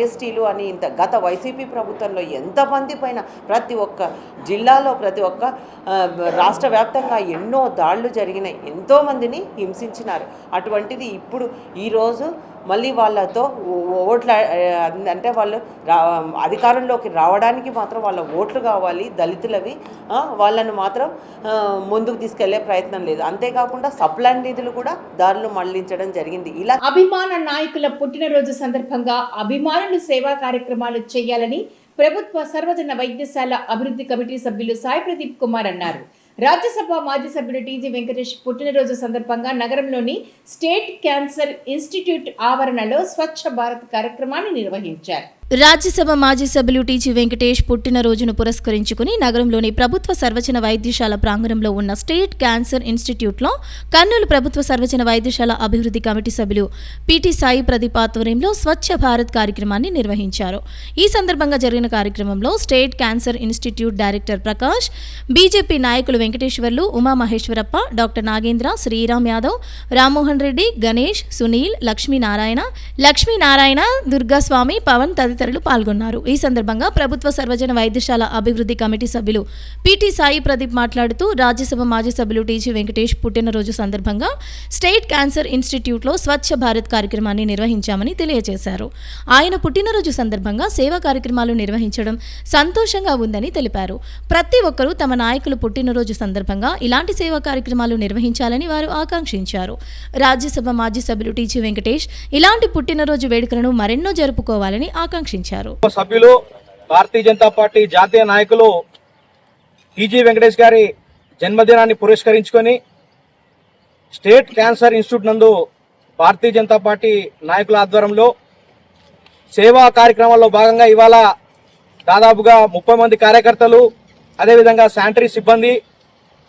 ఎస్టీలు అని ఇంత గత వైసీపీ ప్రభుత్వంలో ఎంతమంది పైన ప్రతి ఒక్క జిల్లాలో ప్రతి ఒక్క రాష్ట్ర వ్యాప్తంగా ఎన్నో దాడులు జరిగినాయి, ఎంతోమందిని హింసించినారు. అటువంటిది ఇప్పుడు ఈరోజు మళ్ళీ వాళ్ళతో ఓట్ల అంటే వాళ్ళు అధికారంలోకి రావడానికి మాత్రం వాళ్ళ ఓట్లు కావాలి దళితులవి, వాళ్ళను మాత్రం ముందుకు తీసుకెళ్లే ప్రయత్నం లేదు. అంతేకాకుండా సప్లాన్ నిధులు కూడా దారులు మళ్లించడం జరిగింది. ఇలా అభిమాన నాయకుల పుట్టినరోజు సందర్భంగా అభిమానులు సేవా కార్యక్రమాలు చేయాలని ప్రభుత్వ సర్వజన వైద్యశాల అభివృద్ధి కమిటీ సభ్యులు సాయి ప్రదీప్ కుమార్ అన్నారు. రాజ్యసభ మాజీ సభ్యుడు టీజీ వెంకటేష్ పుట్టినరోజు సందర్భంగా నగరంలోని స్టేట్ క్యాన్సర్ ఇన్స్టిట్యూట్ ఆవరణలో స్వచ్ఛ భారత్ కార్యక్రమాన్ని నిర్వహించారు. రాజ్యసభ మాజీ సభ్యులు టీజీ వెంకటేష్ పుట్టినరోజును పురస్కరించుకుని నగరంలోని ప్రభుత్వ సర్వజన వైద్యశాల ప్రాంగణంలో ఉన్న స్టేట్ క్యాన్సర్ ఇన్స్టిట్యూట్లో కర్నూలు ప్రభుత్వ సర్వజన వైద్యశాల అభివృద్ధి కమిటీ సభ్యులు పీటీ సాయి ప్రదీప్ ఆధ్వర్యంలో స్వచ్ఛ భారత్ కార్యక్రమాన్ని నిర్వహించారు. ఈ సందర్భంగా జరిగిన కార్యక్రమంలో state cancer institute director Prakash, BJP నాయకులు వెంకటేశ్వర్లు, ఉమామహేశ్వరప్ప, డాక్టర్ నాగేంద్ర, శ్రీరామ్ యాదవ్, రామ్మోహన్ రెడ్డి, గణేష్, సునీల్, లక్ష్మీనారాయణ, దుర్గాస్వామి, పవన్ తదితరులు పాల్గొన్నారు. ఈ సందర్భంగా ప్రభుత్వ సర్వజన వైద్యశాల అభివృద్ధి కమిటీ సభ్యులు పీటీ సాయి ప్రదీప్ మాట్లాడుతూ రాజ్యసభ మాజీ సభ్యులు టీజీ వెంకటేష్ పుట్టినరోజు సందర్భంగా స్టేట్ క్యాన్సర్ ఇన్స్టిట్యూట్లో స్వచ్ఛ భారత్ కార్యక్రమాన్ని నిర్వహించామని తెలియజేశారు. ఆయన పుట్టినరోజు సందర్భంగా సేవా కార్యక్రమాలు నిర్వహించడం సంతోషంగా ఉందని తెలిపారు. ప్రతి ఒక్కరూ తమ నాయకులు పుట్టినరోజు సందర్భంగా ఇలాంటి సేవా కార్యక్రమాలు నిర్వహించాలని వారు ఆకాంక్షించారు. రాజ్యసభ మాజీ సభ్యులు టీజీ వెంకటేష్ ఇలాంటి పుట్టినరోజు వేడుకలను మరెన్నో జరుపుకోవాలని ఆకాంక్షించారు. సభ్యులు భారతీయ జనతా పార్టీ జాతీయ నాయకులు టీజీ వెంకటేష్ గారి జన్మదినాన్ని పురస్కరించుకొని స్టేట్ క్యాన్సర్ ఇన్స్టిట్యూట్ నందు భారతీయ జనతా పార్టీ నాయకుల ఆధ్వర్యంలో సేవా కార్యక్రమాల్లో భాగంగా ఇవాళ దాదాపుగా 30 మంది కార్యకర్తలు, అదేవిధంగా శానిటరీ సిబ్బంది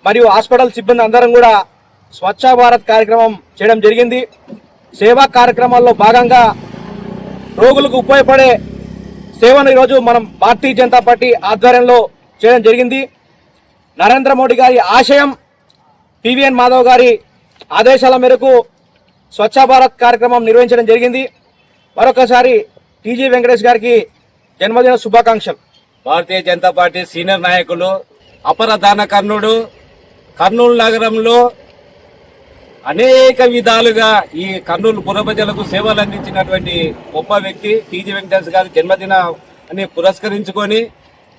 మరియు హాస్పిటల్ సిబ్బంది అందరం కూడా స్వచ్ఛ భారత్ కార్యక్రమం చేయడం జరిగింది. సేవా కార్యక్రమాల్లో భాగంగా రోగులకు ఉపయోగపడే సేవను ఈరోజు మనం భారతీయ జనతా పార్టీ ఆధ్వర్యంలో చేయడం జరిగింది. నరేంద్ర మోడీ గారి ఆశయం, పివిఎన్ మాధవ్ గారి ఆదేశాల మేరకు స్వచ్ఛ భారత్ కార్యక్రమం నిర్వహించడం జరిగింది. మరొకసారి టీజీ వెంకటేష్ గారికి జన్మదిన శుభాకాంక్షలు. భారతీయ జనతా పార్టీ సీనియర్ నాయకులు, అపర దాన కర్నూలు నగరంలో అనేక విధాలుగా ఈ కర్నూలు పుర ప్రజలకు సేవలు అందించినటువంటి గొప్ప వ్యక్తి టీజీ వెంకటేష్ గారి జన్మదినాన్ని పురస్కరించుకొని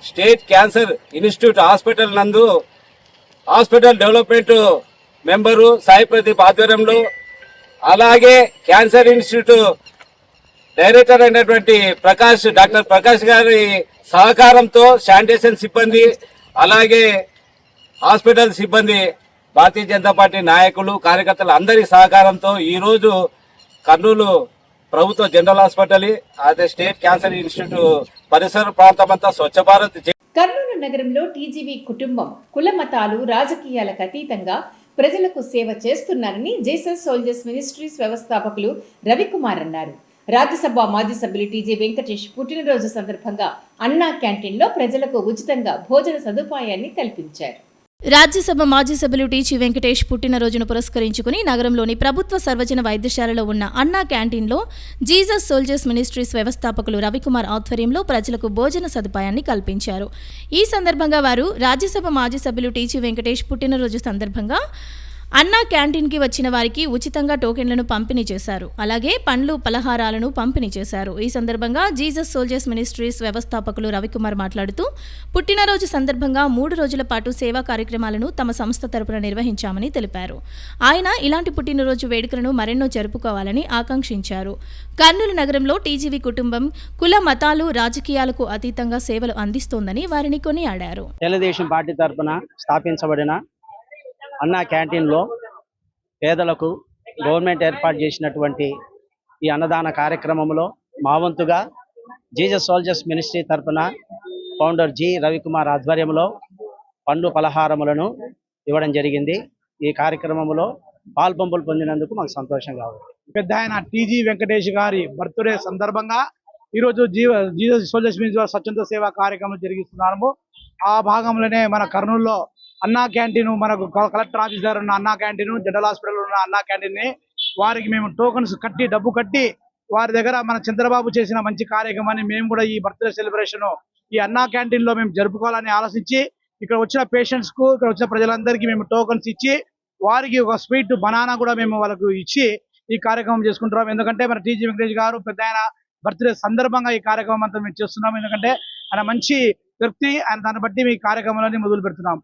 స్టేట్ క్యాన్సర్ ఇన్స్టిట్యూట్ హాస్పిటల్ నందు hospital development member Sai Pradeep ఆధ్వర్యంలో అలాగే క్యాన్సర్ ఇన్స్టిట్యూట్ డైరెక్టర్ అయినటువంటి డాక్టర్ ప్రకాష్ గారి సహకారంతో శానిటేషన్ సిబ్బంది అలాగే హాస్పిటల్ సిబ్బంది భారతీయ జనతా పార్టీ నాయకులు కార్యకర్తలు అందరి సహకారంతో ఈరోజు కర్నూలు ప్రభుత్వ జనరల్ హాస్పిటల్ అదే స్టేట్ క్యాన్సర్ ఇన్స్టిట్యూట్ పరిసర ప్రాంతమంతా స్వచ్ఛ భారత్ కర్నూలు నగరంలో టీజీవీ కుటుంబం కుల మతాలు రాజకీయాలకు అతీతంగా ప్రజలకు సేవ చేస్తున్నారని జీసస్ సోల్జర్స్ మినిస్ట్రీస్ వ్యవస్థాపకులు రవికుమార్ అన్నారు. రాజ్యసభ మాజీ సభ్యులు టీజీ వెంకటేష్ పుట్టినరోజు సందర్భంగా అన్నా క్యాంటీన్లో ప్రజలకు ఉచితంగా భోజన సదుపాయాన్ని కల్పించారు. రాజ్యసభ మాజీ సభ్యులు టీజీ వెంకటేష్ పుట్టినరోజును పురస్కరించుకుని నగరంలోని ప్రభుత్వ సర్వజన వైద్యశాలలో ఉన్న అన్నా క్యాంటీన్లో జీసస్ సోల్జర్స్ మినిస్ట్రీస్ వ్యవస్థాపకులు రవికుమార్ ఆధ్వర్యంలో ప్రజలకు భోజన సదుపాయాన్ని కల్పించారు. ఈ సందర్భంగా వారు రాజ్యసభ మాజీ సభ్యులు టీజీ వెంకటేష్ పుట్టినరోజు సందర్భంగా అన్నా క్యాంటీన్కి వచ్చిన వారికి ఉచితంగా టోకెన్లను పంపిణీ చేశారు. అలాగే పండ్లు పలహారాలను పంపిణీ చేశారు. ఈ సందర్భంగా జీసస్ సోల్జర్స్ మినిస్ట్రీస్ వ్యవస్థాపకులు రవికుమార్ మాట్లాడుతూ పుట్టినరోజు సందర్భంగా 3 రోజుల పాటు సేవా కార్యక్రమాలను తమ సంస్థ తరపున నిర్వహించామని తెలిపారు. ఆయన ఇలాంటి పుట్టినరోజు వేడుకలను మరెన్నో జరుపుకోవాలని ఆకాంక్షించారు. కర్నూలు నగరంలో టీజీవీ కుటుంబం కుల మతాలు రాజకీయాలకు అతీతంగా సేవలు అందిస్తోందని వారిని కొనియాడారు. తెలుగుదేశం పార్టీ తరపున స్థాపించబడిన అన్నా క్యాంటీన్లో పేదలకు గవర్నమెంట్ ఏర్పాటు చేసినటువంటి ఈ అన్నదాన కార్యక్రమంలో మా వంతుగా జీసస్ సోల్జర్స్ మినిస్ట్రీ తరపున ఫౌండర్ జి రవికుమార్ ఆధ్వర్యంలో పండ్లు పలహారములను ఇవ్వడం జరిగింది. ఈ కార్యక్రమంలో పాల్పంపులు పొందినందుకు మాకు సంతోషంగా ఉంది. పెద్ద ఆయన టీజీ వెంకటేష్ గారి బర్త్డే సందర్భంగా ఈరోజు జీసస్ సోల్జర్స్ మినిస్ట్రీ స్వచ్ఛంద సేవా కార్యక్రమం జరిగిస్తున్నాము. ఆ భాగంలోనే మన కర్నూలులో అన్నా క్యాంటీన్, మనకు కలెక్టర్ ఆఫీస్ దగ్గర ఉన్న అన్నా క్యాంటీన్, జనరల్ హాస్పిటల్ ఉన్న అన్నా క్యాంటీన్ ని వారికి మేము టోకన్స్ కట్టి డబ్బు కట్టి వారి దగ్గర మన చంద్రబాబు చేసిన మంచి కార్యక్రమాన్ని మేము కూడా ఈ బర్త్డే సెలబ్రేషన్ ఈ అన్నా క్యాంటీన్ లో మేము జరుపుకోవాలని ఆలోచించి ఇక్కడ వచ్చిన పేషెంట్స్ కు ఇక్కడ వచ్చిన ప్రజలందరికీ మేము టోకన్స్ ఇచ్చి వారికి ఒక స్వీట్ బనానా కూడా మేము వాళ్ళకు ఇచ్చి ఈ కార్యక్రమం చేసుకుంటున్నాం. ఎందుకంటే మన టీజీ వెంకటేష్ గారు పెద్ద ఆయన బర్త్డే సందర్భంగా ఈ కార్యక్రమం అంతా మేము చేస్తున్నాం. ఎందుకంటే ఆయన మంచి వ్యక్తి, ఆయన దాన్ని బట్టి మీ కార్యక్రమాలని మొదలు పెడుతున్నాం.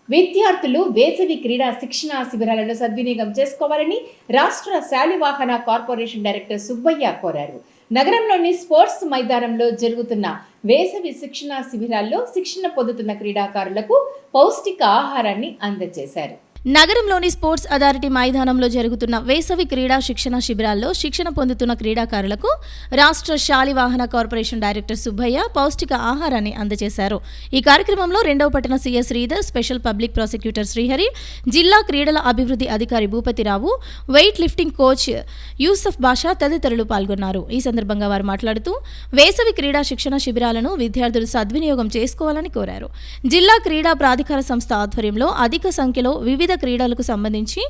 విద్యార్థులు వేసవి క్రీడా శిక్షణా శిబిరాలను సద్వినియోగం చేసుకోవాలని రాష్ట్ర శాలివాహన కార్పొరేషన్ డైరెక్టర్ సుబ్బయ్య కోరారు. నగరంలోని స్పోర్ట్స్ మైదానంలో జరుగుతున్న వేసవి శిక్షణా శిబిరాల్లో శిక్షణ పొందుతున్న క్రీడాకారులకు పౌష్టిక ఆహారాన్ని అందజేశారు. నగరంలోని స్పోర్ట్స్ అథారిటీ మైదానంలో జరుగుతున్న వేసవి క్రీడా శిక్షణ శిబిరాల్లో శిక్షణ పొందుతున్న క్రీడాకారులకు రాష్ట్ర శాలివాహన కార్పొరేషన్ డైరెక్టర్ సుబ్బయ్య పౌష్టిక ఆహారాన్ని అందజేశారు. ఈ కార్యక్రమంలో 2వ పట్టణ CS Sridhar, special public prosecutor Srihari, జిల్లా క్రీడల అభివృద్ధి అధికారి Bhupathi Rao, weight lifting coach Yusuf Basha తదితరులు పాల్గొన్నారు. ఈ సందర్భంగా వారు మాట్లాడుతూ వేసవి క్రీడా శిక్షణ శిబిరాలను విద్యార్థులు సద్వినియోగం చేసుకోవాలని కోరారు. జిల్లా క్రీడా ప్రాధికార సంస్థ ఆధ్వర్యంలో అధిక సంఖ్యలో వివిధ క్రీడలకు సంబంధించి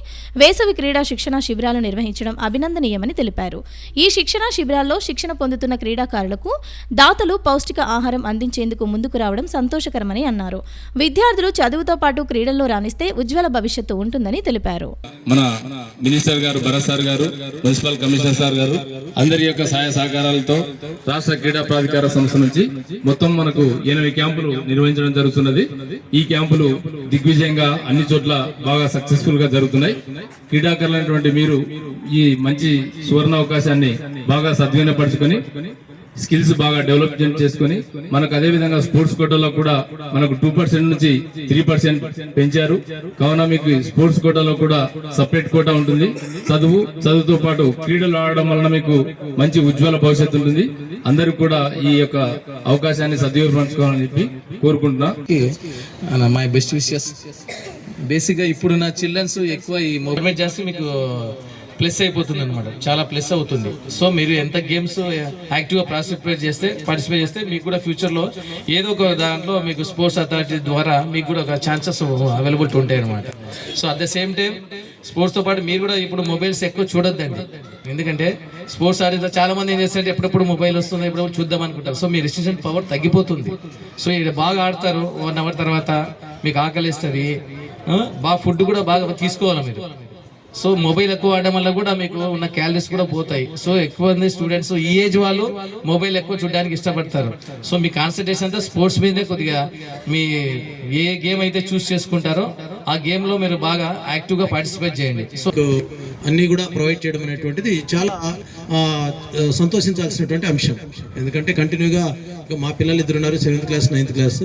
వేసవి క్రీడా శిక్షణ శిబిరాలు నిర్వహించడం అభినందనీయమని తెలిపారు. ఈ శిక్షణ శిబిరాల్లో శిక్షణ పొందుతున్న క్రీడాకారులకు దాతలు పౌష్టిక ఆహారం అందించేందుకు ముందుకు రావడం సంతోషకరమని అన్నారు. విద్యార్థులు చదువుతో పాటు క్రీడల్లో రాణిస్తే ఉజ్వల భవిష్యత్తు ఉంటుందని తెలిపారు. మన మినిస్టర్ గారు, భరత్ సార్ గారు, మున్సిపల్ కమిషనర్ సార్ గారు అందరి యొక్క సహాయ సహకారాలతో రాష్ట్ర క్రీడా ప్రాధికార సంస్థ నుంచి మొత్తం మనకు 8 క్యాంపులు నిర్వహించడం జరుగుతున్నది. ఈ క్యాంపులు దిగ్విజయంగా అన్ని చోట్ల బాగా సక్సెస్ఫుల్ గా జరుగుతున్నాయి. క్రీడాకారులైనటువంటి మీరు ఈ మంచి సువర్ణ అవకాశాన్ని బాగా సద్వినియోగపరచుకొని స్కిల్స్ బాగా డెవలప్మెంట్ చేసుకుని మనకు అదే విధంగా స్పోర్ట్స్ కోటాలో కూడా మనకు 2% నుంచి 3% పెంచారు. కావున మీకు స్పోర్ట్స్ కోటాలో కూడా సపరేట్ కోటా ఉంటుంది. చదువుతో పాటు క్రీడలు ఆడడం వలన మీకు మంచి ఉజ్వల భవిష్యత్తు ఉంటుంది. అందరూ కూడా ఈ యొక్క అవకాశాన్ని సద్వినియోగపరచుకోవాలని చెప్పి కోరుకుంటున్నా. My best wishes. బేసిక్గా ఇప్పుడు నా చిల్డ్రన్స్ ఎక్కువ ఈ మూవ్మెంట్ చేస్తే మీకు ప్లస్ అయిపోతుంది అనమాట, చాలా ప్లస్ అవుతుంది. సో మీరు ఎంత గేమ్స్ యాక్టివ్గా పార్టిసిపేట్ చేస్తే మీకు కూడా ఫ్యూచర్లో ఏదో ఒక దాంట్లో మీకు స్పోర్ట్స్ అథారిటీ ద్వారా మీకు కూడా ఒక ఛాన్సెస్ అవైలబిలిటీ ఉంటాయి అనమాట. So at the same time స్పోర్ట్స్తో పాటు మీరు కూడా ఇప్పుడు మొబైల్స్ ఎక్కువ చూడొద్దండి. ఎందుకంటే స్పోర్ట్స్ ఆడితే చాలా మంది ఏం చేస్తారంటే ఎప్పుడప్పుడు మొబైల్ వస్తుంది, ఎప్పుడప్పుడు చూద్దాం అనుకుంటారు. సో మీ రెసిస్టెన్స్ పవర్ తగ్గిపోతుంది. సో ఇక్కడ బాగా ఆడతారు, 1 అవర్ తర్వాత మీకు ఆకలిస్తుంది, బాగా ఫుడ్ కూడా బాగా తీసుకోవాలి మీరు. సో మొబైల్ ఎక్కువ ఆడడం వల్ల కూడా మీకు ఉన్న క్యాలరీస్ కూడా పోతాయి. సో ఎక్కువ మంది స్టూడెంట్స్ ఈ ఏజ్ వాళ్ళు మొబైల్ ఎక్కువ చూడడానికి ఇష్టపడతారు. సో మీ కాన్సన్ట్రేషన్ అంతా స్పోర్ట్స్ మీదే కొద్దిగా మీ ఏ గేమ్ అయితే చూస్ చేసుకుంటారో ఆ గేమ్లో మీరు బాగా యాక్టివ్గా పార్టిసిపేట్ చేయండి. సో అన్నీ కూడా ప్రొవైడ్ చేయడం అనేటువంటిది చాలా సంతోషించాల్సినటువంటి అంశం. ఎందుకంటే కంటిన్యూగా మా పిల్లలు 2 ఉన్నారు, 7th class 9th class.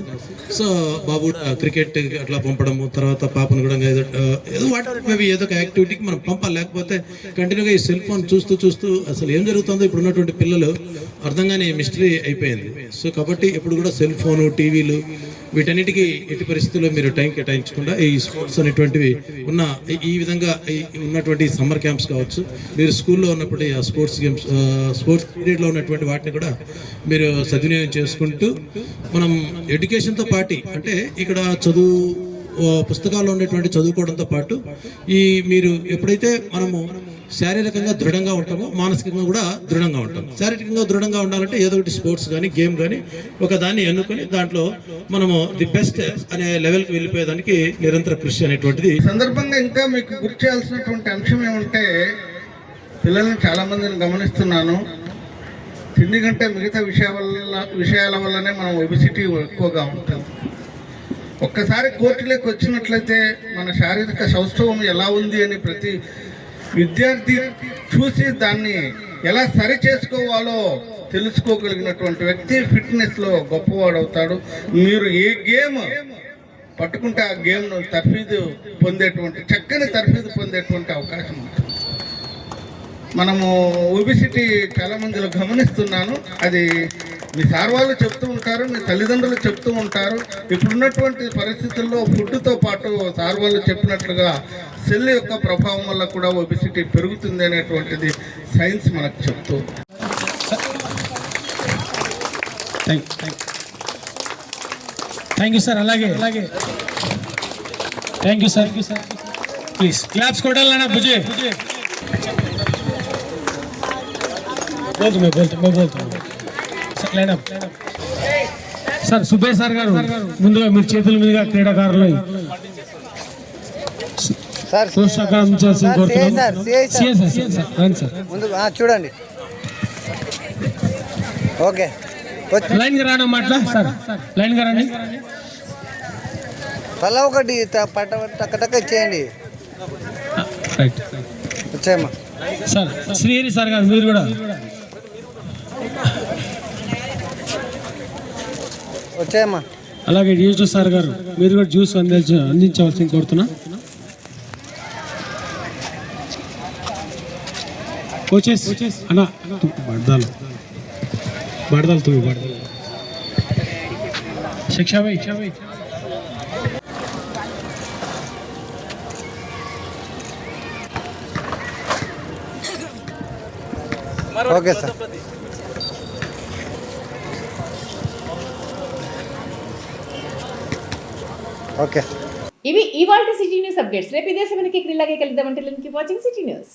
So బాబు కూడా క్రికెట్ అట్లా పంపడము, తర్వాత పాపను కూడా ఏదో వాటి ఏదో ఒక యాక్టివిటీకి మనం పంపాలి. లేకపోతే కంటిన్యూగా ఈ సెల్ ఫోన్ చూస్తూ అసలు ఏం జరుగుతుందో ఇప్పుడు ఉన్నటువంటి పిల్లలు అర్థం కాని మిస్టరీ అయిపోయింది. సో కాబట్టి ఇప్పుడు కూడా సెల్ ఫోను, టీవీలు వీటన్నిటికీ ఎట్టి పరిస్థితుల్లో మీరు టైం కేటాయించకుండా ఈ స్పోర్ట్స్ అనేటువంటివి ఉన్న ఈ విధంగా ఉన్నటువంటి సమ్మర్ క్యాంప్స్ కావచ్చు, మీరు స్కూల్లో ఉన్నప్పుడు ఆ స్పోర్ట్స్ గేమ్స్ స్పోర్ట్స్ పీరియడ్లో ఉన్నటువంటి వాటిని కూడా మీరు సద్వినియోగం చేసుకుంటూ మనం ఎడ్యుకేషన్తో పాటు అంటే ఇక్కడ పుస్తకాల్లో ఉండేటువంటి చదువుకోవడంతో పాటు మీరు ఎప్పుడైతే మనము శారీరకంగా దృఢంగా ఉంటామో మానసికంగా కూడా దృఢంగా ఉంటాం. శారీరకంగా దృఢంగా ఉండాలంటే ఏదో ఒకటి స్పోర్ట్స్ కానీ గేమ్ కానీ ఒక దాన్ని ఎన్నుకొని దాంట్లో మనము ది బెస్ట్ అనే లెవెల్కి వెళ్ళిపోయేదానికి నిరంతర కృషి అనేటువంటిది. సందర్భంగా ఇంకా మీకు గుర్తు చేయాల్సినటువంటి అంశం ఏమంటే, పిల్లల్ని చాలామందిని గమనిస్తున్నాను, తిండి కంటే మిగతా విషయాల వల్లనే మనం ఒబిసిటీ ఎక్కువగా ఉంటుంది. ఒక్కసారి కోర్టులోకి వచ్చినట్లయితే మన శారీరక సౌష్ఠవం ఎలా ఉంది అని ప్రతి విద్యార్థి చూసి దాన్ని ఎలా సరి చేసుకోవాలో తెలుసుకోగలిగినటువంటి వ్యక్తి ఫిట్నెస్లో గొప్పవాడు అవుతాడు. మీరు ఏ గేమ్ పట్టుకుంటే ఆ గేమ్ను చక్కని తర్ఫీదు పొందేటువంటి అవకాశం ఉంటుంది. మనము ఒబిసిటీ చాలా మందిలో గమనిస్తున్నాను. అది మీ సార్ వాళ్ళు చెప్తూ ఉంటారు, మీ తల్లిదండ్రులు చెప్తూ ఉంటారు. ఇప్పుడున్నటువంటి పరిస్థితుల్లో ఫుడ్తో పాటు సార్ వాళ్ళు చెప్పినట్లుగా సెల్ యొక్క ప్రభావం వల్ల కూడా ఒబిసిటీ పెరుగుతుంది అనేటువంటిది సైన్స్ మనకు చెప్తూ. Thank you sir. అలాగే thank you sir. Please claps కొట్టాలన్నా బుజే. సార్ సుబ్బయ్య సార్ గారు ముందుగా మీరు చేతుల మీదుగా క్రీడాకారులు చూడండి. ఓకే, లైన్ గా రాను మాట్లా సార్, లైన్ గా రండి. తల ఒకటి టక్క ఇచ్చేయండి. వచ్చాయమ్మా సార్. శ్రీహరి సార్ గారు మీరు కూడా వచ్చాయమ్మా. అలాగే యూజు సార్ గారు మీరు కూడా జ్యూస్ అందించవలసింది కోరుతున్నా. కోచెస్ అన్నా బడదాలు తుమ్మి బడదాలు శిక్షా భాయ్. Okay sir. ఓకే, ఇవి ఇవాల్టి సిటీ న్యూస్ అప్డేట్స్. రేపు ఇదే సమయానికి క్రీడాగా కలుద్దామంటే వాచింగ్ సిటీ న్యూస్.